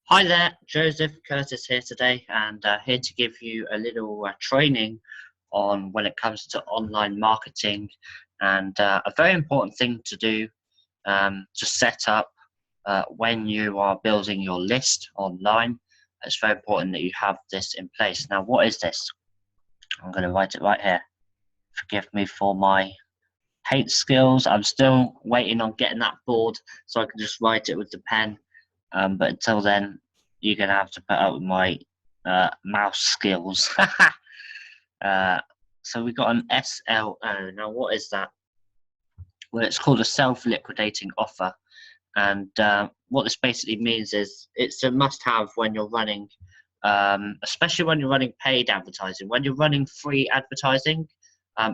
Hi there, Joseph Curtis here today, and here to give you a little training on when it comes to online marketing and a very important thing to do to set up when you are building your list online. It's very important that you have this in place. Now, what is this? I'm going to write it right here. Forgive me for my paint skills. I'm still waiting on getting that board so I can just write it with the pen. But until then, you're going to have to put up with my mouse skills. So we got an SLO. Now, what is that? Well, it's called a self-liquidating offer. And what this basically means is it's a must-have when you're running, especially when you're running paid advertising. When you're running free advertising,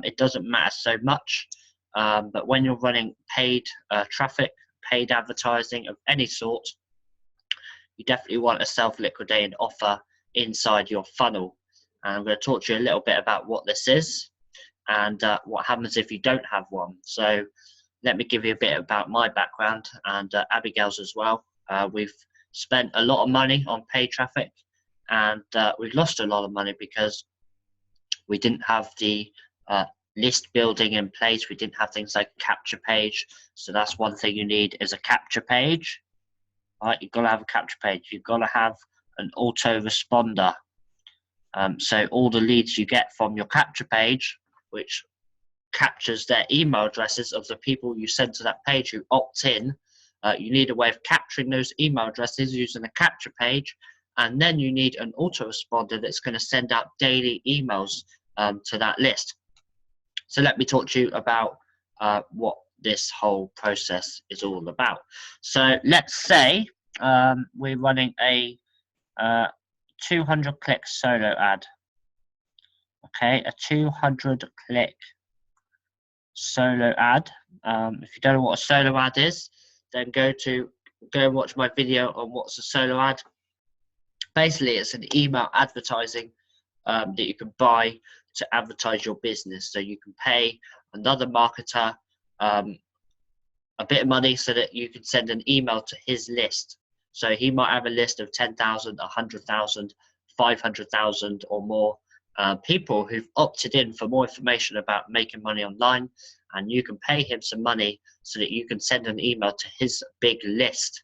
it doesn't matter so much. But when you're running paid traffic, paid advertising of any sort, you definitely want a self-liquidating offer inside your funnel. And I'm going to talk to you a little bit about what this is and what happens if you don't have one. So let me give you a bit about my background and Abigail's as well. We've spent a lot of money on paid traffic, and we've lost a lot of money because we didn't have the list building in place. We didn't have things like a capture page. So that's one thing you need, is a capture page. Right, you've got to have a capture page. You've got to have an autoresponder. So all the leads you get from your capture page, which captures their email addresses of the people you send to that page who opt in, you need a way of capturing those email addresses using a capture page, and then you need an autoresponder that's going to send out daily emails to that list. So let me talk to you about what this whole process is all about. So let's say we're running a 200 click solo ad. Okay, a 200 click solo ad. If you don't know what a solo ad is, then go and watch my video on what's a solo ad. Basically, it's an email advertising that you can buy to advertise your business. So you can pay another marketer a bit of money so that you can send an email to his list. So he might have a list of 10,000, 100,000, 500,000 or more people who've opted in for more information about making money online, and you can pay him some money so that you can send an email to his big list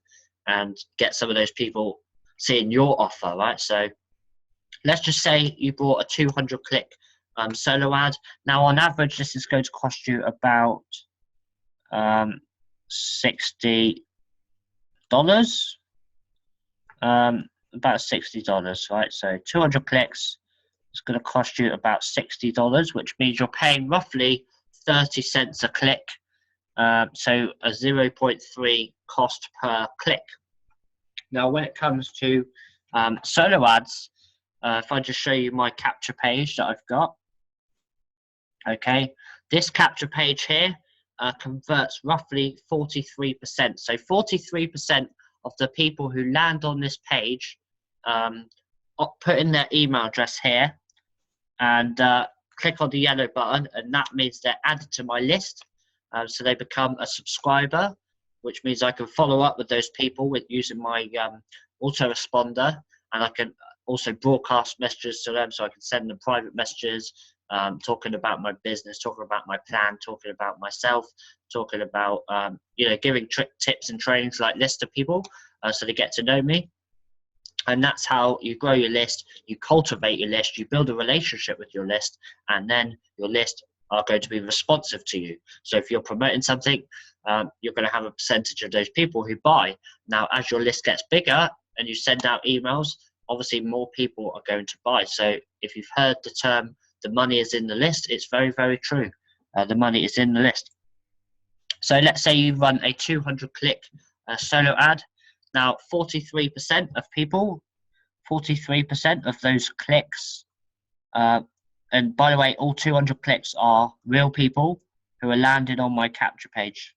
and get some of those people seeing your offer, right? So let's just say you bought a 200 click solo ad. Now, on average, this is going to cost you about $60, about $60, right? So 200 clicks is going to cost you about $60, which means you're paying roughly 30 cents a click. So a 0.3 cost per click. Now, when it comes to solo ads, if I just show you my capture page that I've got, okay, this capture page here converts roughly 43%. So 43% of the people who land on this page put in their email address here and click on the yellow button, and that means they're added to my list. So they become a subscriber, which means I can follow up with those people with using my autoresponder, and I can also broadcast messages to them, so I can send them private messages talking about my business, talking about my plan, talking about myself, talking about giving tips and trainings like this to people so they get to know me. And that's how you grow your list, you cultivate your list, you build a relationship with your list, and then your list are going to be responsive to you. So if you're promoting something, you're going to have a percentage of those people who buy. Now, as your list gets bigger and you send out emails, obviously more people are going to buy. So if you've heard the term, the money is in the list, it's very, very true. The money is in the list. So let's say you run a 200 click solo ad. Now, 43% of people, 43% of those clicks, and by the way, all 200 clicks are real people who are landing on my capture page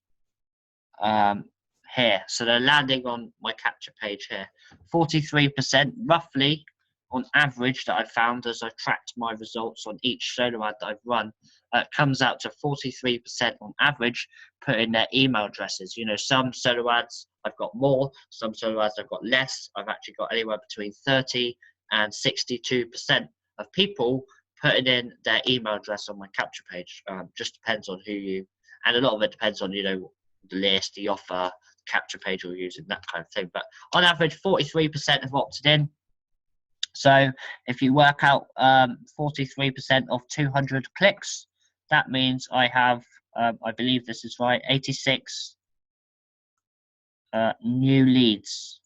here. So they're landing on my capture page here. 43% roughly on average that I've found as I've tracked my results on each solo ad that I've run, comes out to 43% on average put in their email addresses. You know, some solo ads I've got more, some solo ads I've got less. I've actually got anywhere between 30 and 62% of people putting in their email address on my capture page. Just depends on who you, and a lot of it depends on, you know, the list, the offer, capture page you're using, that kind of thing. But on average, 43% have opted in. So if you work out 43% of 200 clicks, that means I have, I believe this is right, 86 new leads.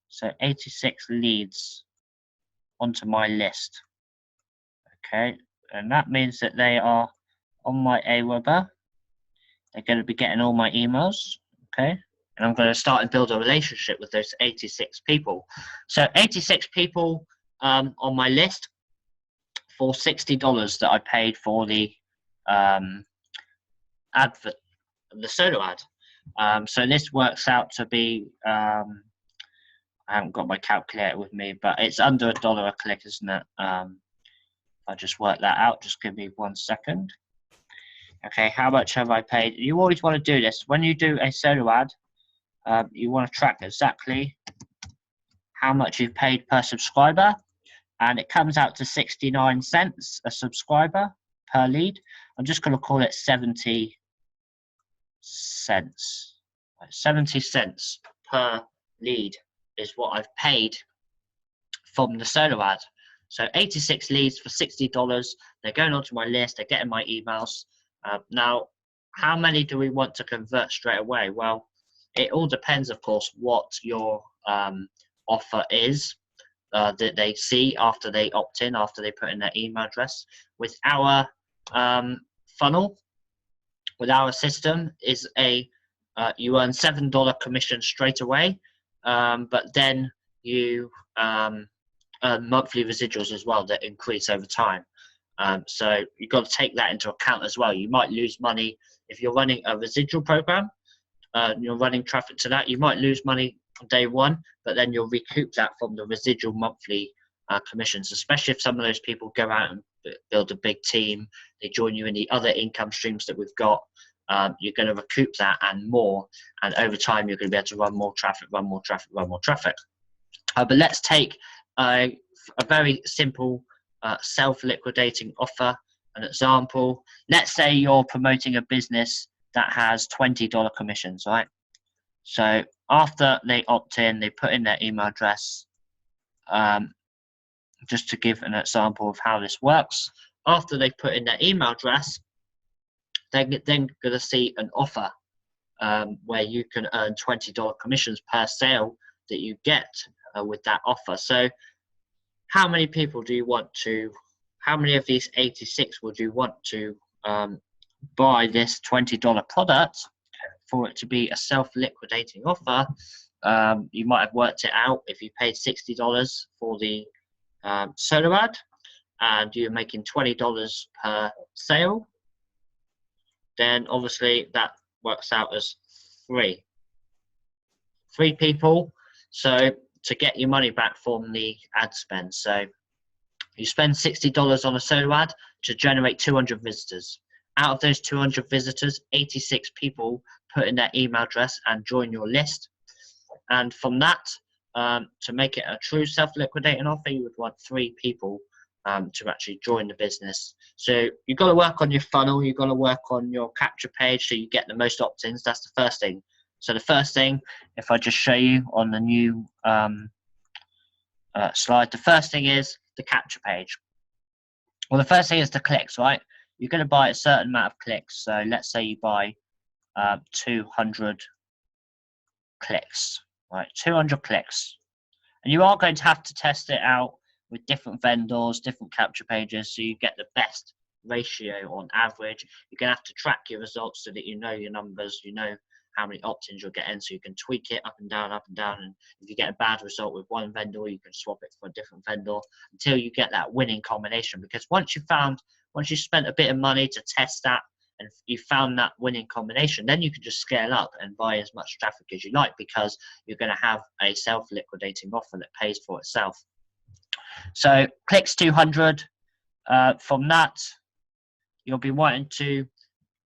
So 86 leads onto my list. Okay, and that means that they are on my Aweber. They're going to be getting all my emails. Okay, and I'm going to start and build a relationship with those 86 people. So 86 people on my list for $60 that I paid for the advert, the solo ad. So this works out to be, I haven't got my calculator with me, but it's under $1 a click, isn't it? I just work that out. Just give me 1 second. Okay, how much have I paid? You always want to do this when you do a solo ad. You want to track exactly how much you've paid per subscriber, and it comes out to 69 cents a subscriber per lead. I'm just going to call it 70 cents. 70 cents per lead is what I've paid from the solo ad. So 86 leads for $60. They're going onto my list. They're getting my emails. Now, how many do we want to convert straight away? Well, it all depends, of course, what your offer is that they see after they opt in, after they put in their email address. With our funnel, with our system, is a you earn $7 commission straight away, but then you earn monthly residuals as well that increase over time. So you've got to take that into account as well. You might lose money if you're running a residual program. You're running traffic to that. You might lose money on day one, but then you'll recoup that from the residual monthly commissions, especially if some of those people go out and build a big team. They join you in the other income streams that we've got. You're going to recoup that and more. And over time, you're going to be able to run more traffic, run more traffic, run more traffic. But let's take a very simple self-liquidating offer, an example. Let's say you're promoting a business that has $20 commissions, right? So after they opt in, they put in their email address. Just to give an example of how this works, after they put in their email address, they're then going to see an offer where you can earn $20 commissions per sale that you get with that offer. So how many people do you want to, how many of these 86 would you want to buy this $20 product for it to be a self-liquidating offer? You might have worked it out. If you paid $60 for the solo ad and you're making $20 per sale, then obviously that works out as three people. So to get your money back from the ad spend, so you spend $60 on a solo ad to generate 200 visitors. Out of those 200 visitors, 86 people put in their email address and join your list. And from that, to make it a true self-liquidating offer, you would want 3 people to actually join the business. So you've got to work on your funnel. You've got to work on your capture page so you get the most opt-ins. That's the first thing. So the first thing, if I just show you on the new slide, the first thing is the capture page. Well, the first thing is the clicks, right? You're going to buy a certain amount of clicks. So let's say you buy 200 clicks, right? 200 clicks. And you are going to have to test it out with different vendors, different capture pages, so you get the best ratio on average. You're going to have to track your results so that you know your numbers, you know how many opt-ins you'll get in, so you can tweak it up and down, and if you get a bad result with one vendor, you can swap it for a different vendor until you get that winning combination. Because once you spent a bit of money to test that and you found that winning combination, then you can just scale up and buy as much traffic as you like, because you're going to have a self-liquidating offer that pays for itself. So clicks 200. From that, you'll be wanting to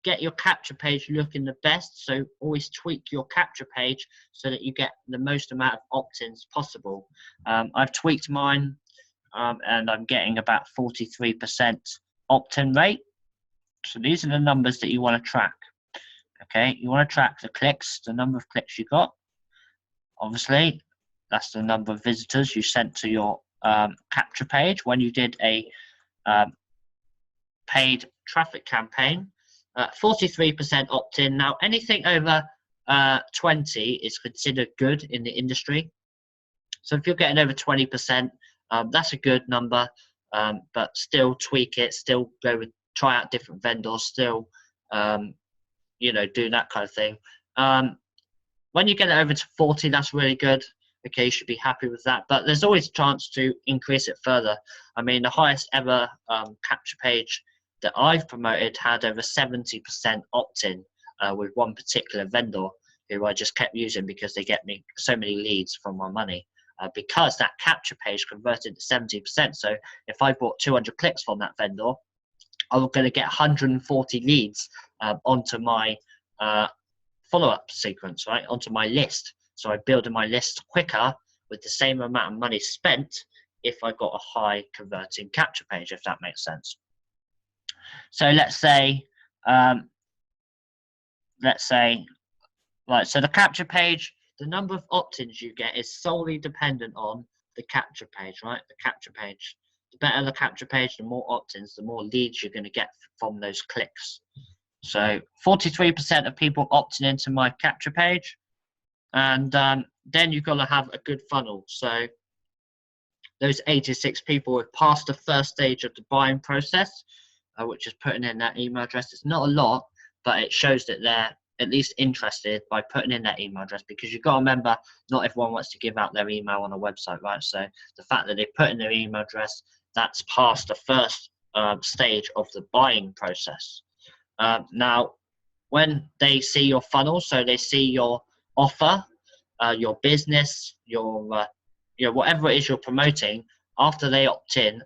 get your capture page looking the best. So always tweak your capture page so that you get the most amount of opt-ins possible. I've tweaked mine, and I'm getting about 43% opt-in rate. So these are the numbers that you want to track. Okay, you want to track the clicks, the number of clicks you got. Obviously, that's the number of visitors you sent to your capture page when you did a paid traffic campaign. 43% opt-in. Now, anything over 20 is considered good in the industry. So if you're getting over 20%, that's a good number, but still tweak it, still go with, try out different vendors, still, you know, do that kind of thing. When you get it over to 40, that's really good. Okay, you should be happy with that, but there's always a chance to increase it further. I mean, the highest ever capture page that I've promoted had over 70% opt-in with one particular vendor who I just kept using because they get me so many leads from my money. Because that capture page converted to 70%. So if I bought 200 clicks from that vendor, I was going to get 140 leads onto my follow-up sequence, right, onto my list. So I build my list quicker with the same amount of money spent if I got a high converting capture page, if that makes sense. So let's say, right, so the capture page, the number of opt-ins you get is solely dependent on the capture page, right? The capture page. The better the capture page, the more opt-ins, the more leads you're going to get from those clicks. So 43% of people opting into my capture page, and then you've got to have a good funnel. So those 86 people have passed the first stage of the buying process, which is putting in that email address. It's not a lot, but it shows that they're at least interested by putting in their email address, because you've got to remember, not everyone wants to give out their email on a website, right? So the fact that they put in their email address, that's past the first stage of the buying process. Now, when they see your funnel, so they see your offer, your business, your whatever it is you're promoting, after they opt in,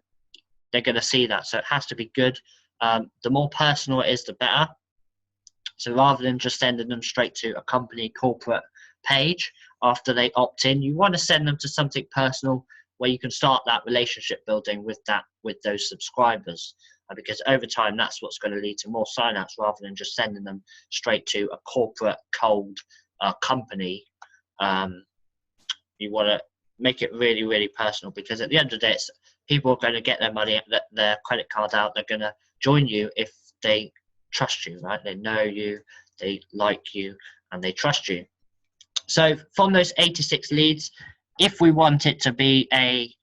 they're going to see that. So it has to be good. The more personal it is, the better. So rather than just sending them straight to a company corporate page after they opt in, you want to send them to something personal where you can start that relationship building with those subscribers, because over time that's what's going to lead to more signups rather than just sending them straight to a corporate cold company. You want to make it really, really personal, because at the end of the day, people are going to get their money, their credit card out. They're going to join you if they trust you, right? They know you, they like you, and they trust you. So from those 86 leads, if we want it to be a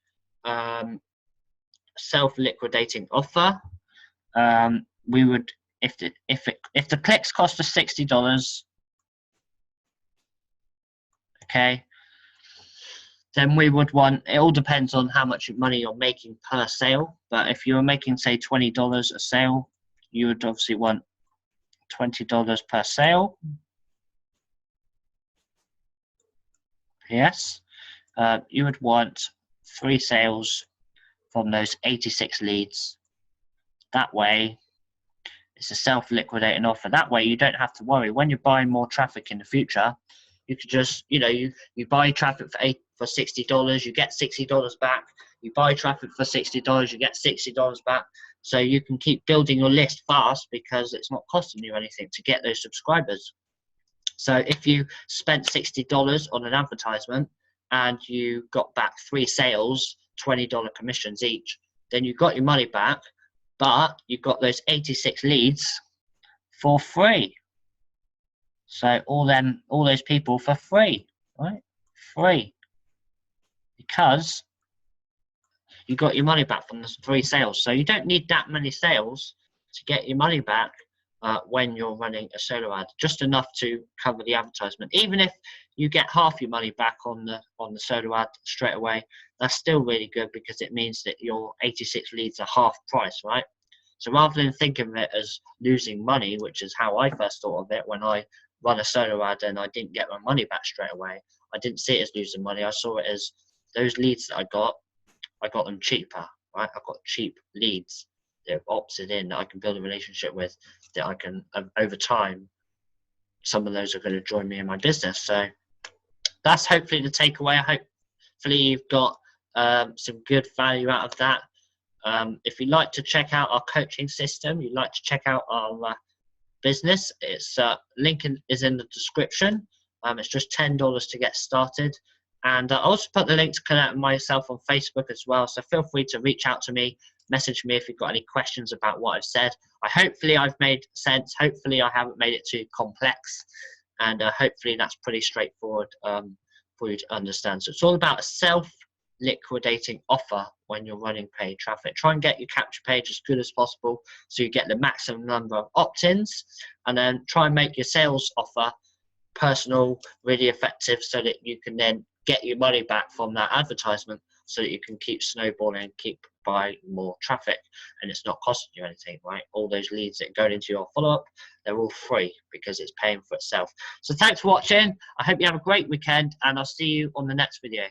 self-liquidating offer, we would, if the clicks cost us $60, okay, then we would want, it all depends on how much money you're making per sale, but if you're making, say, $20 a sale, you would obviously want $20 per sale. Yes. You would want 3 sales from those 86 leads. That way, it's a self-liquidating offer. That way, you don't have to worry. When you're buying more traffic in the future, you could just, you buy traffic for $60, you get $60 back. You buy traffic for $60, you get $60 back. So you can keep building your list fast because it's not costing you anything to get those subscribers. So if you spent $60 on an advertisement and you got back 3 sales, $20 commissions each, then you got your money back, but you got those 86 leads for free. So all those people for free, right? Free. Because you got your money back from the 3 sales. So you don't need that many sales to get your money back when you're running a solo ad. Just enough to cover the advertisement. Even if you get half your money back on the solo ad straight away, that's still really good, because it means that your 86 leads are half price, right? So rather than thinking of it as losing money, which is how I first thought of it when I run a solo ad and I didn't get my money back straight away, I didn't see it as losing money. I saw it as those leads that I got, I got them cheaper, right? I've got cheap leads that have opted in that I can build a relationship with, that I can, over time, some of those are going to join me in my business. So that's hopefully the takeaway. Hopefully you've got some good value out of that. If you'd like to check out our coaching system, you'd like to check out our business, its link is in the description. It's just $10 to get started. And I'll also put the link to connect with myself on Facebook as well. So feel free to reach out to me, message me if you've got any questions about what I've said. Hopefully I've made sense. Hopefully I haven't made it too complex. And hopefully that's pretty straightforward for you to understand. So it's all about a self-liquidating offer when you're running paid traffic. Try and get your capture page as good as possible so you get the maximum number of opt-ins, and then try and make your sales offer personal, really effective, so that you can then get your money back from that advertisement, so that you can keep snowballing and keep buying more traffic, and it's not costing you anything, right? All those leads that go into your follow-up, they're all free because it's paying for itself. So thanks for watching. I hope you have a great weekend, and I'll see you on the next video.